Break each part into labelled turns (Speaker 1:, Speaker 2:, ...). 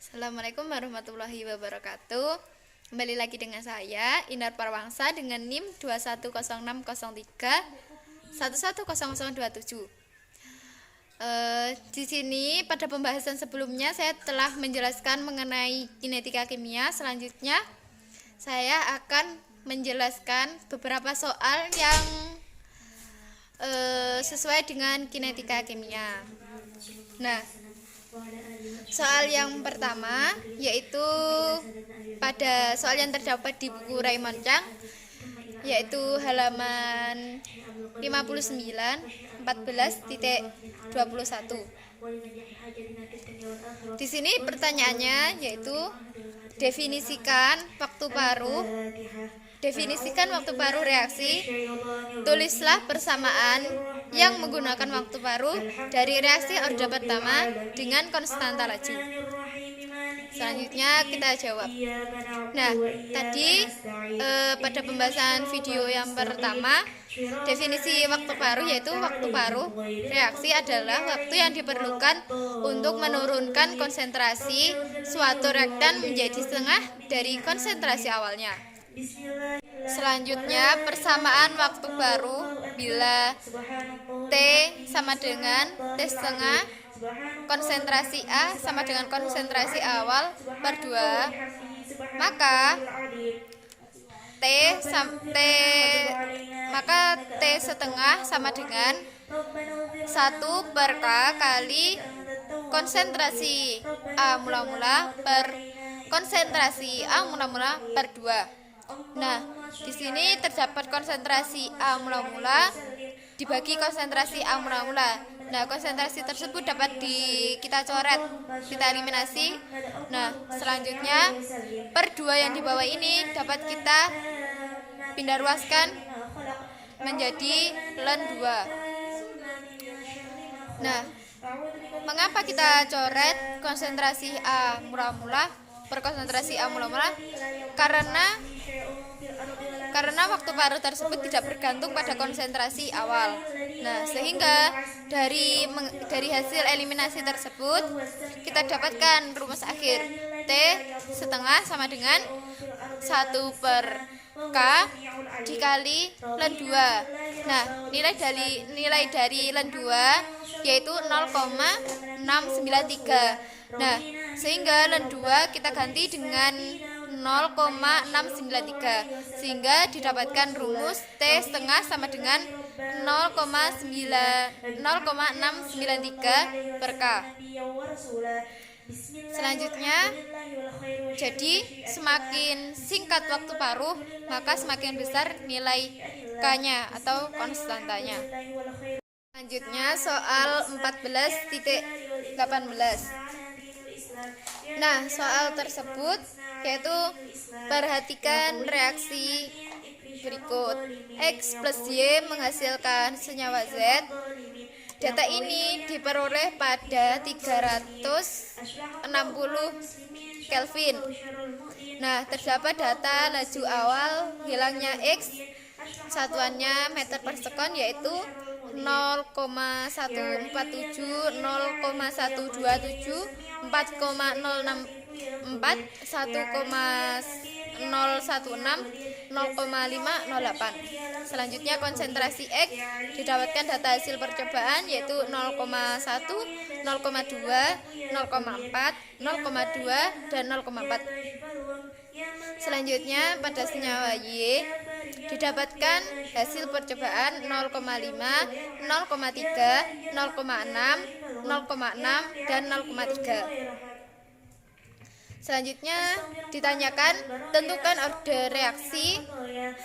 Speaker 1: Assalamualaikum warahmatullahi wabarakatuh. Kembali lagi dengan saya Inar Parwangsa dengan NIM 210603110027. Di sini pada pembahasan sebelumnya saya telah menjelaskan mengenai kinetika kimia. Selanjutnya saya akan menjelaskan beberapa soal yang sesuai dengan kinetika kimia. Nah, soal yang pertama yaitu pada soal yang terdapat di buku Raymond Chang, yaitu halaman 59 14.21. Di sini pertanyaannya yaitu definisikan waktu paruh reaksi. Tulislah persamaan yang menggunakan waktu paruh dari reaksi orde pertama dengan konstanta laju. Selanjutnya kita jawab. Nah, tadi pada pembahasan video yang pertama, definisi waktu paruh yaitu waktu paruh reaksi adalah waktu yang diperlukan untuk menurunkan konsentrasi suatu reaktan menjadi setengah dari konsentrasi awalnya. Selanjutnya, persamaan waktu paruh bila T sama dengan T setengah konsentrasi A sama dengan konsentrasi awal per 2, maka T setengah sama dengan 1 per K kali konsentrasi A mula-mula per konsentrasi A mula-mula per 2. Nah, di sini terdapat konsentrasi A mula-mula dibagi konsentrasi A mula-mula. Nah, konsentrasi tersebut dapat kita coret, kita eliminasi. Nah, selanjutnya per 2 yang di bawah ini dapat kita pindah ruaskan menjadi ln 2. Nah, mengapa kita coret konsentrasi A mula-mula per konsentrasi A mula-mula? Karena waktu paruh tersebut tidak bergantung pada konsentrasi awal. Nah, sehingga dari hasil eliminasi tersebut kita dapatkan rumus akhir T setengah sama dengan 1 per K dikali ln 2. Nah, nilai dari ln 2 yaitu 0,693. Nah, sehingga ln 2 kita ganti dengan 0,693 sehingga didapatkan rumus T setengah sama dengan 0,693 per K. Selanjutnya, jadi semakin singkat waktu paruh maka semakin besar nilai K-nya atau konstantanya. Selanjutnya soal 14.18. Nah, soal tersebut yaitu perhatikan reaksi berikut. X plus Y menghasilkan senyawa Z. Data ini diperoleh pada 360 Kelvin. Nah, terdapat data laju awal hilangnya X, satuannya meter per sekon yaitu 0,147, 0,127, 4,064, 1,016, 0,508. Selanjutnya konsentrasi X didapatkan data hasil percobaan yaitu 0,1, 0,2, 0,4, 0,2 dan 0,4. Selanjutnya pada senyawa Y didapatkan hasil percobaan 0,5, 0,3, 0,6, 0,6 dan 0,3. Selanjutnya ditanyakan tentukan orde reaksi.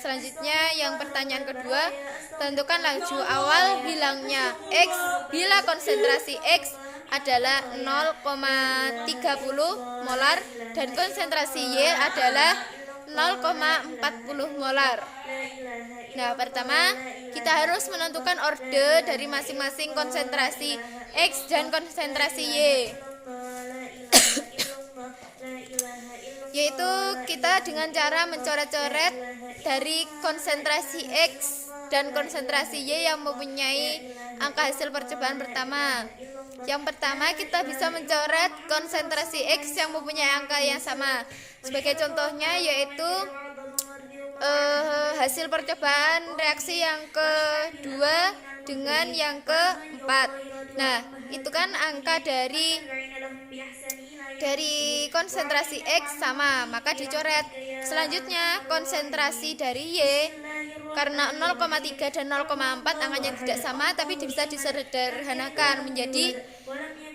Speaker 1: Selanjutnya yang pertanyaan kedua, tentukan laju awal hilangnya X bila konsentrasi X adalah 0,30 molar dan konsentrasi Y adalah 0,40 molar. Nah, pertama kita harus menentukan orde dari masing-masing konsentrasi X dan konsentrasi Y. Yaitu kita dengan cara mencoret-coret dari konsentrasi X dan konsentrasi Y yang mempunyai angka hasil percobaan pertama. Yang pertama, kita bisa mencoret konsentrasi X yang mempunyai angka yang sama. Sebagai contohnya yaitu hasil percobaan reaksi yang kedua dengan yang keempat. Nah, itu kan angka dari konsentrasi X sama, maka dicoret. Selanjutnya, konsentrasi dari Y karena 0,3 dan 0,4 angkanya tidak sama, tapi bisa disederhanakan menjadi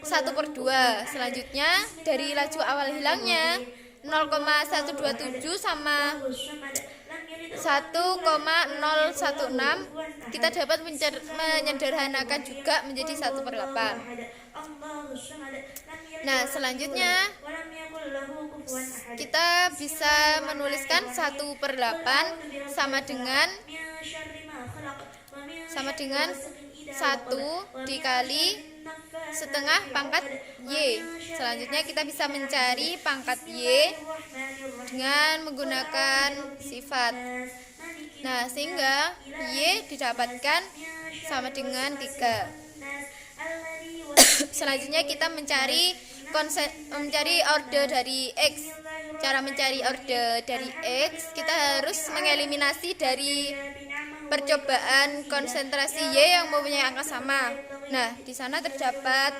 Speaker 1: 1/2. Selanjutnya, dari laju awal hilangnya 0,127 sama 1,016, kita dapat menyederhanakan juga menjadi 1/8. Nah, selanjutnya kita bisa menuliskan 1/8 sama dengan 1 dikali setengah pangkat Y. Selanjutnya kita bisa mencari pangkat Y dengan menggunakan sifat. Nah, sehingga Y didapatkan sama dengan 3. Selanjutnya kita mencari orde dari X. Cara mencari orde dari X, kita harus mengeliminasi dari percobaan konsentrasi Y yang mempunyai angka sama. Nah, di sana terdapat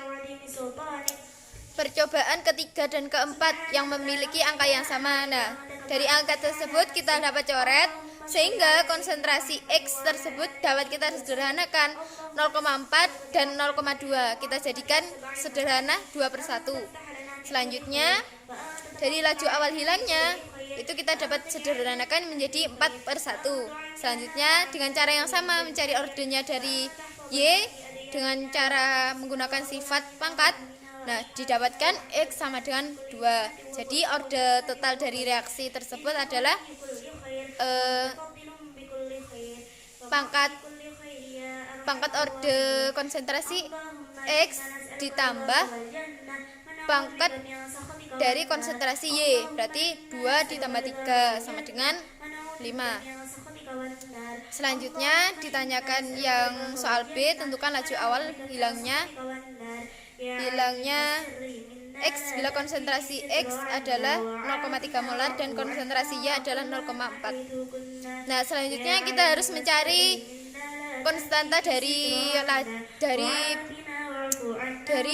Speaker 1: percobaan ketiga dan keempat yang memiliki angka yang sama. Nah, dari angka tersebut kita dapat coret, sehingga konsentrasi X tersebut dapat kita sederhanakan 0,4 dan 0,2. Kita jadikan sederhana 2/1. Selanjutnya, dari laju awal hilangnya itu kita dapat sederhanakan menjadi 4/1. Selanjutnya, dengan cara yang sama mencari ordenya dari Y dengan cara menggunakan sifat pangkat. Nah, didapatkan X sama dengan 2. Jadi orde total dari reaksi tersebut adalah pangkat orde konsentrasi X ditambah pangkat dari konsentrasi Y. Berarti 2 ditambah 3 sama dengan 5. Selanjutnya ditanyakan yang soal B, tentukan laju awal hilangnya X bila konsentrasi X adalah 0,3 molar dan konsentrasi Y adalah 0,4. Nah, selanjutnya kita harus mencari konstanta dari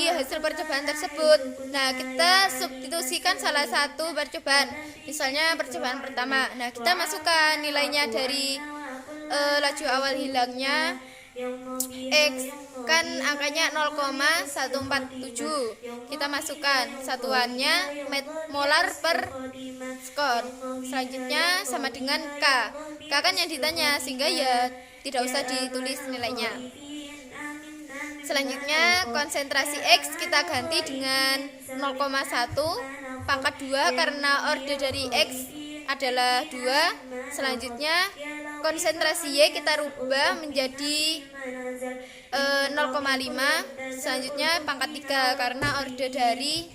Speaker 1: hasil percobaan tersebut. Nah, kita substitusikan salah satu percobaan. Misalnya percobaan pertama. Nah, kita masukkan nilainya dari laju awal hilangnya X, kan angkanya 0,147. Kita masukkan satuannya molar per skor. Selanjutnya sama dengan K. K kan yang ditanya, sehingga ya tidak usah ditulis nilainya. Selanjutnya konsentrasi X kita ganti dengan 0,1 pangkat 2 karena orde dari X adalah 2. Selanjutnya konsentrasi Y kita rubah menjadi 0,5. Selanjutnya pangkat 3 karena orde dari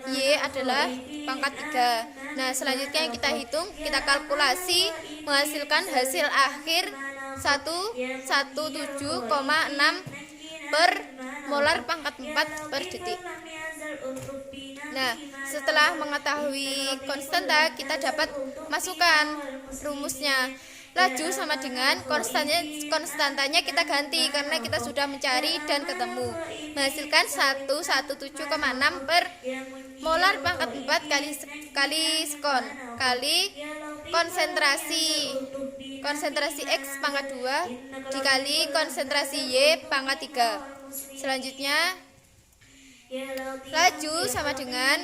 Speaker 1: Y adalah pangkat 3. Nah, selanjutnya kita hitung, kita kalkulasi menghasilkan hasil akhir 117,6 per molar pangkat 4 per detik. Nah, setelah mengetahui konstanta, kita dapat masukkan rumusnya. Laju sama dengan konstantanya kita ganti karena kita sudah mencari dan ketemu. Menghasilkan 117,6 per molar pangkat 4 kali skon kali konsentrasi X pangkat 2 dikali konsentrasi Y pangkat 3. Selanjutnya laju sama dengan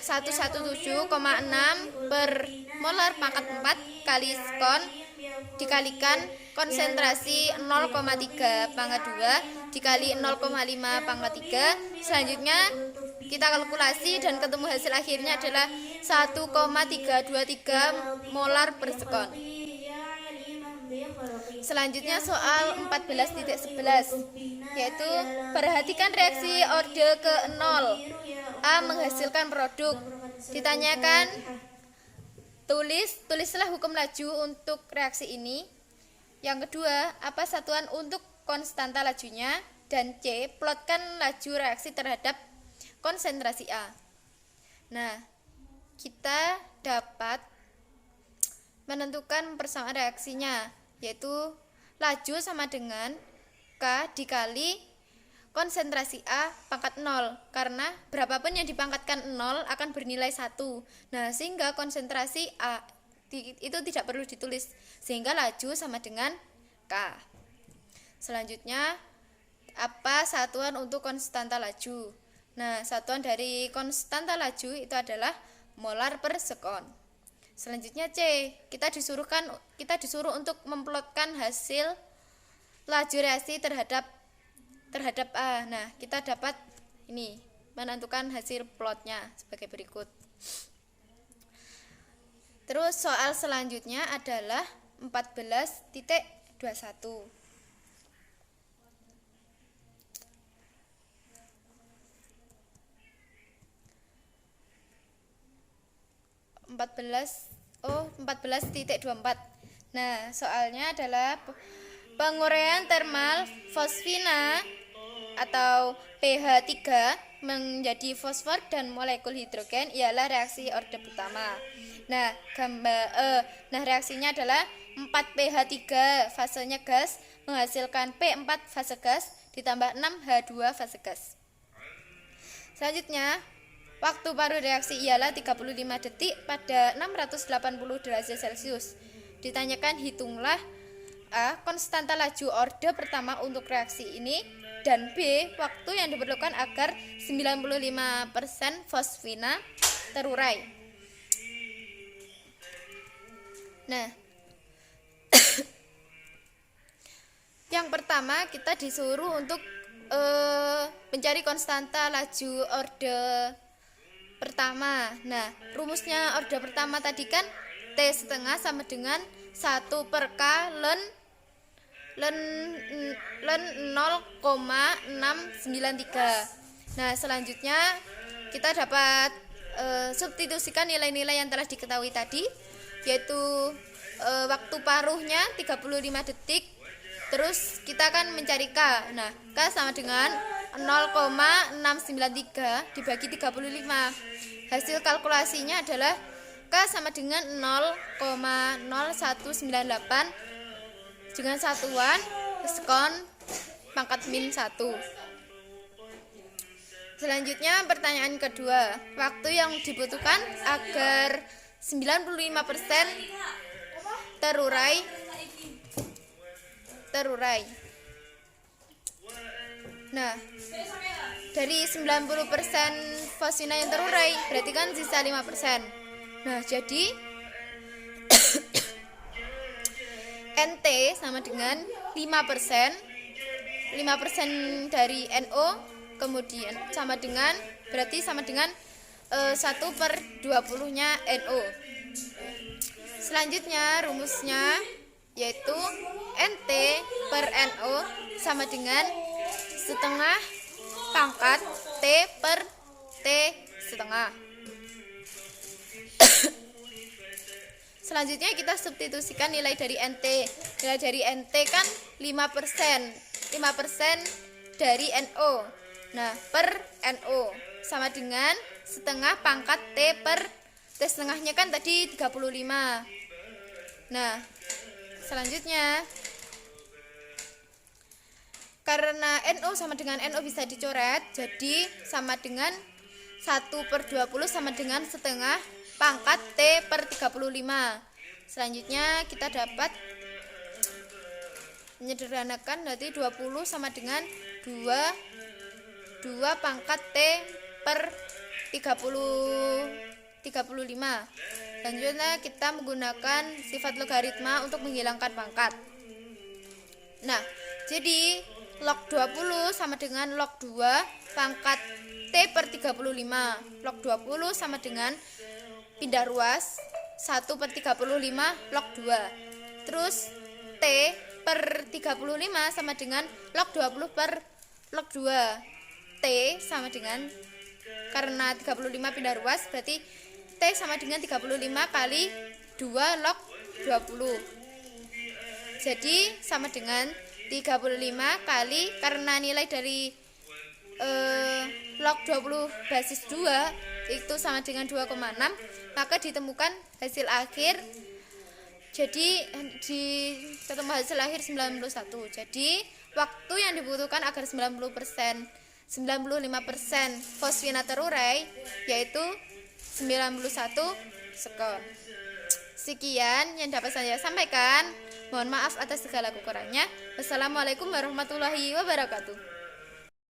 Speaker 1: 117,6 per molar pangkat 4 kali skon dikalikan konsentrasi 0,3 pangkat 2 dikali 0,5 pangkat 3. Selanjutnya kita kalkulasi dan ketemu hasil akhirnya adalah 1,323 molar per skon. Selanjutnya soal 14.11, yaitu perhatikan reaksi orde ke-0. A menghasilkan produk. Ditanyakan, tulislah hukum laju untuk reaksi ini. Yang kedua, apa satuan untuk konstanta lajunya? dan C, plotkan laju reaksi terhadap konsentrasi A. Nah, kita dapat menentukan persamaan reaksinya, yaitu laju sama dengan K dikali konsentrasi A pangkat 0, karena berapapun yang dipangkatkan 0 akan bernilai 1. Nah, sehingga konsentrasi A itu tidak perlu ditulis, sehingga laju sama dengan K. Selanjutnya, apa satuan untuk konstanta laju? Nah, satuan dari konstanta laju itu adalah molar per sekon. Selanjutnya C, kita disuruh untuk memplotkan hasil laju reaksi terhadap A. Nah, kita dapat ini menentukan hasil plotnya sebagai berikut. Terus soal selanjutnya adalah 14.21. 14.24. Nah, soalnya adalah penguraian termal fosfina atau pH 3 menjadi fosfor dan molekul hidrogen ialah reaksi orde pertama. Nah, reaksinya adalah 4 pH 3 fasenya gas menghasilkan P4 fase gas ditambah 6 H2 fase gas. Selanjutnya, waktu paruh reaksi ialah 35 detik pada 680 derajat Celcius. Ditanyakan hitunglah A, konstanta laju orde pertama untuk reaksi ini, dan B, waktu yang diperlukan agar 95% fosfina terurai. Nah, yang pertama kita disuruh untuk mencari konstanta laju orde pertama. Nah, rumusnya orde pertama tadi kan T setengah sama dengan 1 per K ln 0,693. Nah, selanjutnya kita dapat substitusikan nilai-nilai yang telah diketahui tadi, yaitu waktu paruhnya 35 detik. Terus kita akan mencari K. Nah, K sama dengan 0,693 dibagi 35. Hasil kalkulasinya adalah K sama dengan 0,0198 dengan satuan sekon pangkat min 1. Selanjutnya pertanyaan kedua, waktu yang dibutuhkan agar 95% terurai. Nah, dari 90% fosfina yang terurai berarti kan sisa 5%. Nah, jadi NT sama dengan 5%. 5% dari NO kemudian sama dengan 1/20 nya NO. Selanjutnya rumusnya yaitu NT per NO sama dengan setengah pangkat T per T setengah. Selanjutnya kita substitusikan nilai dari NT. Nilai dari NT kan 5% dari NO. Nah, per NO sama dengan setengah pangkat T per T setengahnya kan tadi 35. Nah, selanjutnya karena NO sama dengan NO bisa dicoret, jadi sama dengan 1/20 sama dengan setengah pangkat T per 35. Selanjutnya kita dapat menyederhanakan, berarti 20 sama dengan 2 pangkat T per 35. Selanjutnya kita menggunakan sifat logaritma untuk menghilangkan pangkat. Nah, jadi log 20 sama dengan log 2 pangkat T per 35. Log 20 sama dengan pindah ruas 1/35 log 2. Terus T per 35 sama dengan log 20 per log 2. T sama dengan, karena 35 pindah ruas, berarti T sama dengan 35 kali 2 log 20. Jadi sama dengan 35 kali, karena nilai dari log 20 basis 2 itu sama dengan 2,6, maka ditemukan hasil akhir. Jadi ketemu hasil akhir 91. Jadi waktu yang dibutuhkan agar 95% fosfinator urai yaitu 91 sekon. Sekian yang dapat saya sampaikan. Mohon maaf atas segala kekurangannya. Wassalamualaikum warahmatullahi wabarakatuh.